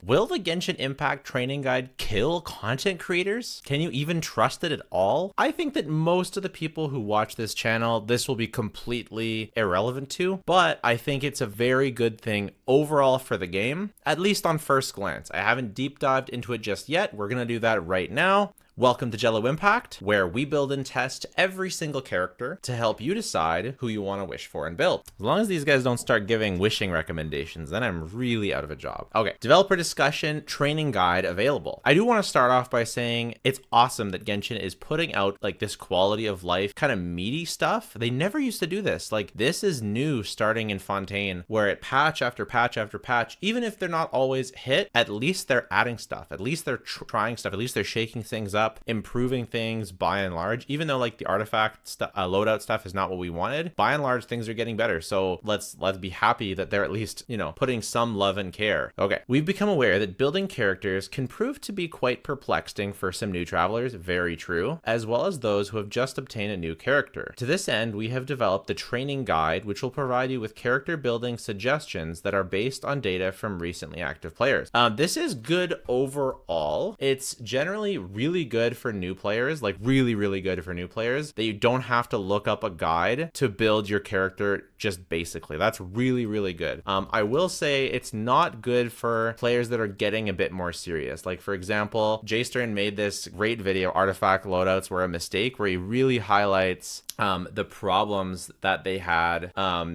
Will the Genshin Impact training guide kill content creators? Can you even trust it at all? I think that most of the people who watch this channel, this will be completely irrelevant to, but I think it's a very good thing overall for the game, at least on first glance. I haven't deep dived into it just yet. We're gonna do that right now. Welcome to Jello Impact, where we build and test every single character to help you decide who you want to wish for and build. As long as these guys don't start giving wishing recommendations, then I'm really out of a job. Okay, developer discussion training guide available. I do want to start off by saying it's awesome that Genshin is putting out like this quality of life kind of meaty stuff. They never used to do this. Like, this is new starting in Fontaine, where it patch after patch after patch, even if they're not always hit, at least they're adding stuff. At least they're trying stuff. At least they're shaking things up, improving things by and large. Even though like the artifact loadout stuff is not what we wanted, by and large things are getting better. So let's be happy that they're at least, you know, putting some love and care. Okay, we've become aware that building characters can prove to be quite perplexing for some new travelers, very true, as well as those who have just obtained a new character. To this end, we have developed the training guide, which will provide you with character building suggestions that are based on data from recently active players. This is good overall. It's generally really good for new players, like really good for new players, that you don't have to look up a guide to build your character just basically. That's really good. I will say it's not good for players that are getting a bit more serious. Like, for example, Jaystern made this great video, Artifact Loadouts Were a Mistake, where he really highlights the problems that they had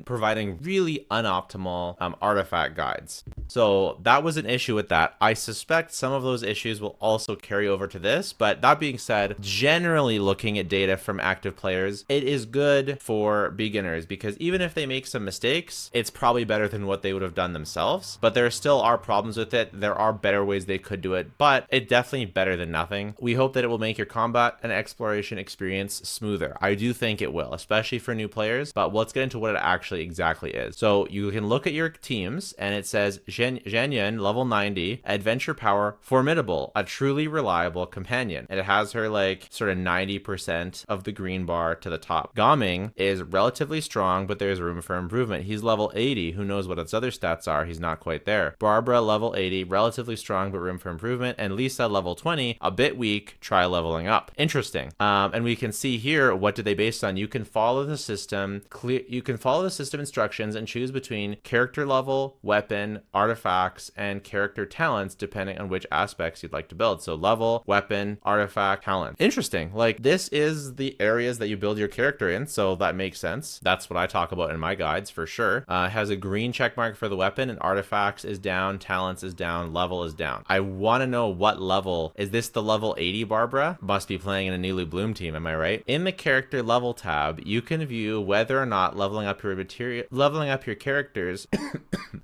providing really unoptimal artifact guides. So that was an issue with that. I suspect some of those issues will also carry over to this, but that being said, generally looking at data from active players, it is good for beginners, because even if they make some mistakes, it's probably better than what they would have done themselves. But there still are problems with it. There are better ways they could do it, but it's definitely better than nothing. We hope that it will make your combat and exploration experience smoother. I do think it will, especially for new players, but let's get into what it actually exactly is. So you can look at your teams and it says Zhenyan, level 90, adventure power, formidable, a truly reliable companion. And it has her like sort of 90% of the green bar to the top. Gaming is relatively strong, but there's room for improvement. He's level 80. Who knows what its other stats are? He's not quite there. Barbara, level 80, relatively strong, but room for improvement. And Lisa, level 20, a bit weak. Try leveling up. Interesting. And we can see here, what did they base on? You can follow the system. You can follow the system instructions and choose between character level, weapon, artifacts, and character talents, depending on which aspects you'd like to build. So level, weapon, artifact, talent. Interesting. Like, this is the areas that you build your character in, so that makes sense. That's what I talk about in my guides for sure. It has a green check mark for the weapon, and artifacts is down, talents is down, level is down. I want to know what level. Is this the level 80 Barbara? Must be playing in a newly bloom team, am I right? In the character level tab, you can view whether or not leveling up your characters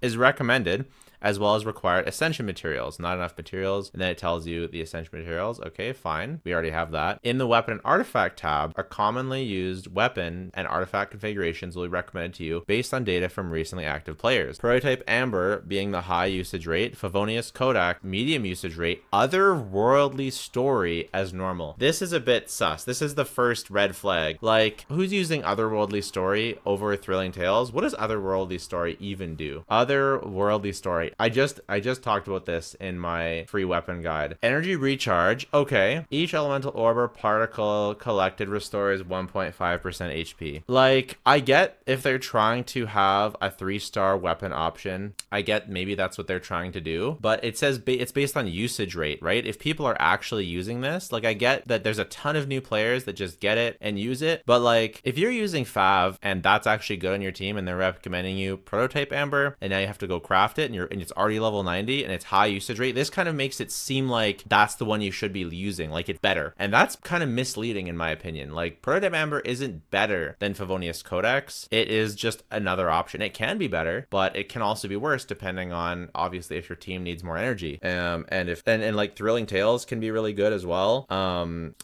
is recommended, as well as required ascension materials. Not enough materials, and then it tells you the ascension materials. Okay, fine. We already have that. In the weapon and artifact tab, a commonly used weapon and artifact configurations will be recommended to you based on data from recently active players. Prototype Amber being the high usage rate, Favonius Kodak medium usage rate, Otherworldly Story as normal. This is a bit sus. This is the first red flag. Like, who's using Otherworldly Story over Thrilling Tales? What does Otherworldly Story even do? Otherworldly Story. I just talked about this in my free weapon guide. Energy recharge. Okay. Each elemental orb or particle collected restores 1.5% HP. Like, I get if they're trying to have a 3-star weapon option. I get maybe that's what they're trying to do, but it says it's based on usage rate, right? If people are actually using this, like, I get that there's a ton of new players that just get it and use it, but like, if you're using Fav and that's actually good on your team and they're recommending you Prototype Amber, and now you have to go craft it, and it's already level 90 and it's high usage rate, this kind of makes it seem like that's the one you should be using, like it's better. And that's kind of misleading in my opinion. Like, Prototype Amber isn't better than Favonius Codex. It is just another option. It can be better, but it can also be worse depending on, obviously, if your team needs more energy. And like Thrilling Tales can be really good as well.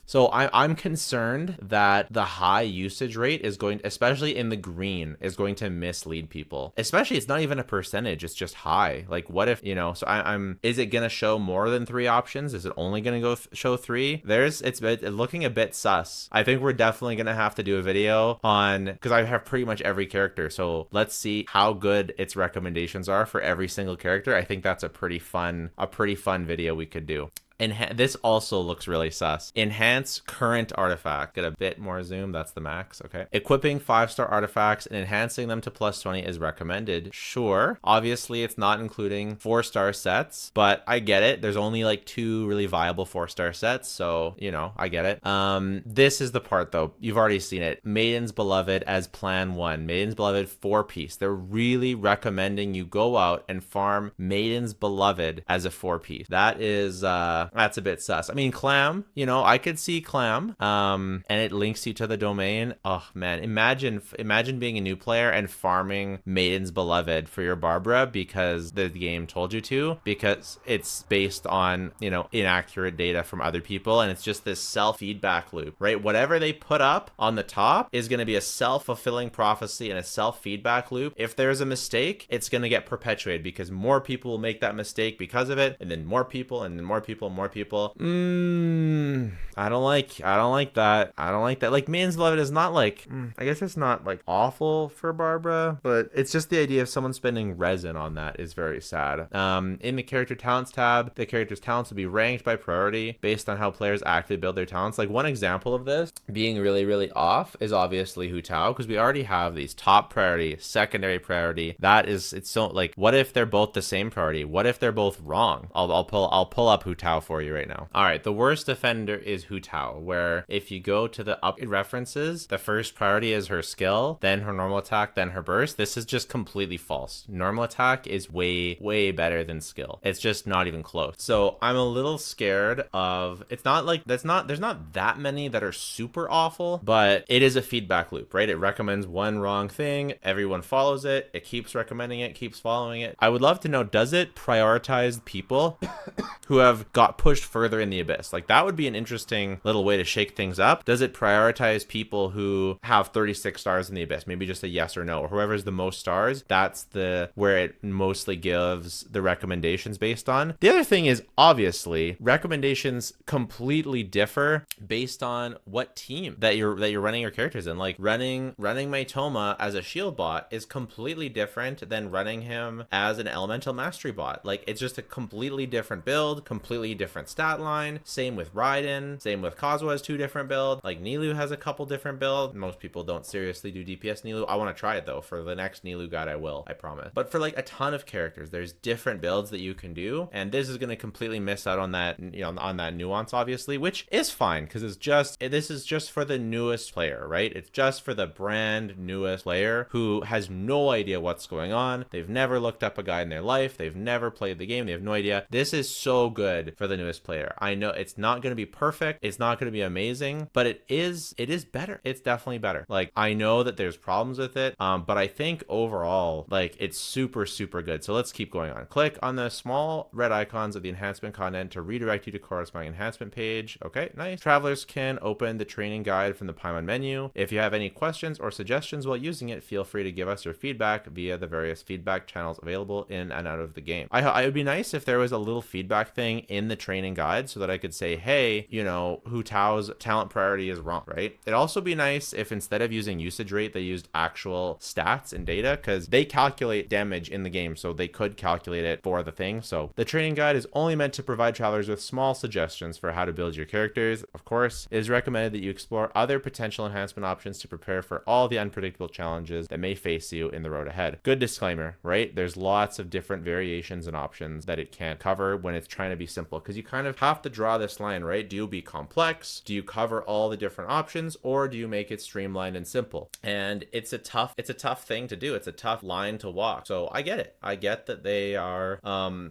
So I'm concerned that the high usage rate is going, especially in the green, is going to mislead people. Especially, it's not even a percentage, it's just high. Like, what if, so I'm is it gonna show more than 3 options? Is it only gonna go show 3? It's looking a bit sus. I think we're definitely gonna have to do a video on, because I have pretty much every character, so let's see how good its recommendations are for every single character. I think that's a pretty fun video we could do. This also looks really sus. Enhance current artifact. Get a bit more zoom. That's the max. Okay. Equipping 5-star artifacts and enhancing them to +20 is recommended. Sure. Obviously, it's not including 4-star sets, but I get it. There's only like 2 really viable 4-star sets, so I get it. This is the part though. You've already seen it. Maiden's Beloved as plan 1. Maiden's Beloved 4-piece. They're really recommending you go out and farm Maiden's Beloved as a 4-piece. That is that's a bit sus. I mean, Clam, I could see Clam, and it links you to the domain. Oh man, imagine being a new player and farming Maiden's Beloved for your Barbara because the game told you to, because it's based on, inaccurate data from other people, and it's just this self-feedback loop, right? Whatever they put up on the top is going to be a self-fulfilling prophecy and a self-feedback loop. If there's a mistake, it's going to get perpetuated because more people will make that mistake because of it, and then more people, and then more people. I don't like that. Like, Maiden's Beloved is not like, I guess it's not like awful for Barbara, but it's just the idea of someone spending resin on that is very sad. In the character talents tab, the character's talents will be ranked by priority based on how players actively build their talents. Like, one example of this being really, really off is obviously Hu Tao, because we already have these top priority, secondary priority. It's so like, what if they're both the same priority? What if they're both wrong? I'll pull up Hu Tao for you right now. All right, the worst offender is Hu Tao, where if you go to the up references, the first priority is her skill, then her normal attack, then her burst. This is just completely false. Normal attack is way, way better than skill. It's just not even close. So I'm a little scared of, it's not like, there's not that many that are super awful, but it is a feedback loop, right? It recommends one wrong thing, everyone follows it, it keeps recommending it, keeps following it. I would love to know, does it prioritize people who have got pushed further in the abyss? Like, that would be an interesting little way to shake things up. Does it prioritize people who have 36 stars in the abyss? Maybe just a yes or no, or whoever's the most stars, that's where it mostly gives the recommendations based on. The other thing is, obviously, recommendations completely differ based on what team that you're running your characters in. Like, running Maitoma as a shield bot is completely different than running him as an elemental mastery bot. Like, it's just a completely different build, completely different stat line. Same with Raiden, same with Kazuha has 2 different builds. Like, Nilou has a couple different builds. Most people don't seriously do DPS Nilou. I want to try it though. For the next Nilou guide, I will, I promise. But for like a ton of characters, there's different builds that you can do, and this is going to completely miss out on that, on that nuance, obviously, which is fine, because this is just for the newest player, right? It's just for the brand newest player who has no idea what's going on. They've never looked up a guide in their life. They've never played the game. They have no idea. This is so good for the newest player. I know it's not going to be perfect. It's not going to be amazing, but it is better. It's definitely better. Like, I know that there's problems with it, but I think overall, like, it's super, super good. So let's keep going on. Click on the small red icons of the enhancement content to redirect you to corresponding enhancement page. Okay, nice. Travelers can open the training guide from the Paimon menu. If you have any questions or suggestions while using it, feel free to give us your feedback via the various feedback channels available in and out of the game. It would be nice if there was a little feedback thing in the training guide so that I could say, hey, Hu Tao's talent priority is wrong, right? It'd also be nice if instead of using usage rate, they used actual stats and data, because they calculate damage in the game, so they could calculate it for the thing. So the training guide is only meant to provide travelers with small suggestions for how to build your characters. Of course, it is recommended that you explore other potential enhancement options to prepare for all the unpredictable challenges that may face you in the road ahead. Good disclaimer, right? There's lots of different variations and options that it can't cover when it's trying to be simple, because you kind of have to draw this line, right? Do you be complex? Do you cover all the different options, or do you make it streamlined and simple? And it's a tough thing to do. It's a tough line to walk. So I get it. I get that they are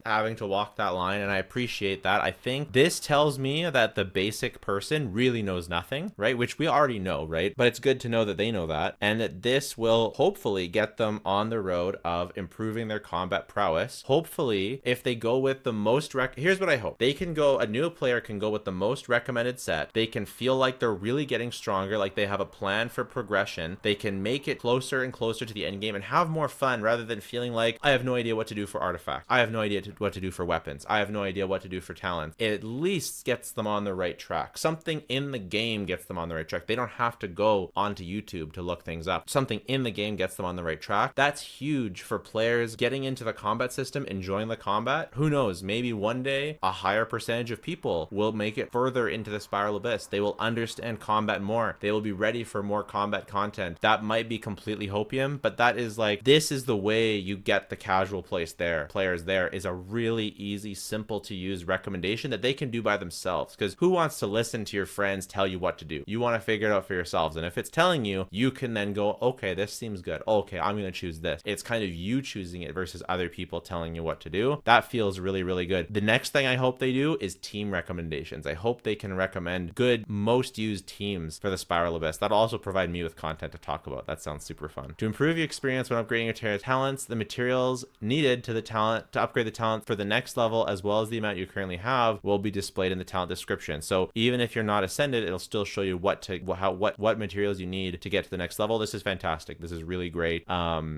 having to walk that line, and I appreciate that. I think this tells me that the basic person really knows nothing, right? Which we already know, right? But it's good to know that they know that, and that this will hopefully get them on the road of improving their combat prowess. Hopefully, if they go with the most here's what I hope. a new player can go with the most recommended set. They can feel like they're really getting stronger, like they have a plan for progression. They can make it closer and closer to the end game and have more fun rather than feeling like I have no idea what to do for artifacts. I have no idea what to do for weapons. I have no idea what to do for talents. It at least gets them on the right track. Something in the game gets them on the right track. They don't have to go onto YouTube to look things up. Something in the game gets them on the right track. That's huge for players getting into the combat system, enjoying the combat. Who knows? Maybe one day a higher percentage of people will make it further into the Spiral Abyss. They will understand combat more. They will be ready for more combat content. That might be completely hopium, but that is like, this is the way you get the casual players there, is a really easy, simple to use recommendation that they can do by themselves. Because who wants to listen to your friends tell you what to do? You want to figure it out for yourselves. And if it's telling you, you can then go, okay, this seems good. Okay, I'm going to choose this. It's kind of you choosing it versus other people telling you what to do. That feels really, really good. The next thing I hope they do is team recommendations. I hope they can recommend good, most used teams for the Spiral Abyss. That'll also provide me with content to talk about. That sounds super fun. To improve your experience when upgrading your talents, the materials needed to upgrade the talent for the next level, as well as the amount you currently have, will be displayed in the talent description. So even if you're not ascended, it'll still show you what materials you need to get to the next level. This is fantastic. This is really great.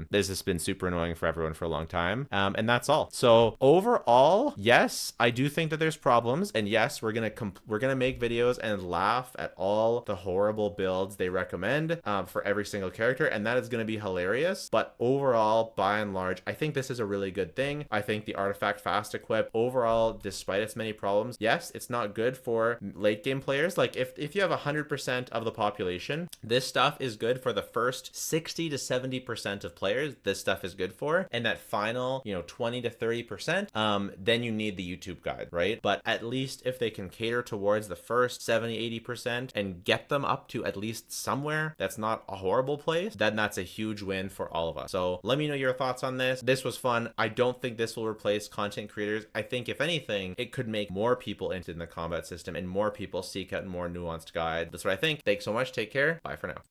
This has been super annoying for everyone for a long time. And that's all. So overall, yes, I do think that there's problems, and yes, we're gonna make videos and laugh at all the horrible builds they recommend for every single character, and that is gonna be hilarious. But overall, by and large, I think this is a really good thing. I think the artifact fast equip overall, despite its many problems, yes, it's not good for late game players. Like if you have 100% of the population, this stuff is good for the first 60 to 70% of players. This stuff is good for, and that final 20 to 30%, then you need the YouTube guide, right? But at least if they can cater towards the first 70-80% and get them up to at least somewhere that's not a horrible place, then that's a huge win for all of us. So let me know your thoughts on this. This was fun. I don't think this will replace content creators. I think if anything, it could make more people interested in the combat system and more people seek out more nuanced guide. That's what I think. Thanks so much. Take care. Bye for now.